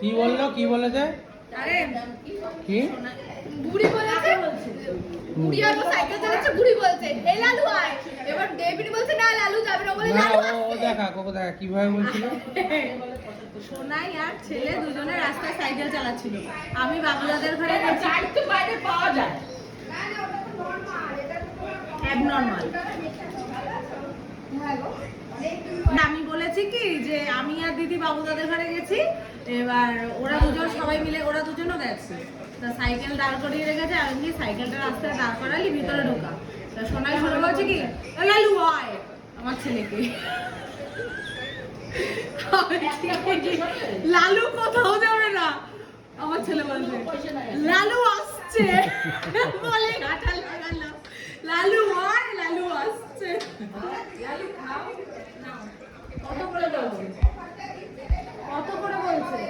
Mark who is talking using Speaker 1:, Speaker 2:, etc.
Speaker 1: কি বললো কি বলেছে?
Speaker 2: আরে
Speaker 1: কি
Speaker 2: বুড়ি বলেছে, বুড়ি আর ও সাইকেল চালাচ্ছে, বুড়ি বলছে এই লালু আয়, এবার ডেভিড বলছে না লালু যাবে না, বলে
Speaker 1: না
Speaker 2: লালু
Speaker 1: ও
Speaker 2: আসছে।
Speaker 1: দেখা কোকো দেখা কিভাবে বলছিল।
Speaker 2: সোনাই আর ছেলে দুজনে রাস্তায় সাইকেল চালাচ্ছিল, আমি বাবুদাদের ঘরে গেছি।
Speaker 3: তো বাইরে পাওয়া যায়।
Speaker 2: অ্যাবনর্মাল। আমি বলেছি কি যে আমি আর দিদি বাবুদাদের ঘরে গেছি, এবার ওরা দুজন সবাই মিলে, ওরা দুজনও গেছে, তা সাইকেল দাঁড় করিয়ে রেখেছে, আমি কি সাইকেলটা রাস্তায় দাঁড় করালি ভিতরে ঢোকা, তা সোনাই শুনে বলছে কি এ লালু আয়, আমার ছেলেকে। লালু কোথাও যাবে না, আমার ছেলে বলছে লালু আসছে, বলে ঘাটা লাগালো, লালু আয় লালু আসছে।
Speaker 3: লালু খাও না
Speaker 2: কত করে বলছে, কত করে বলছে?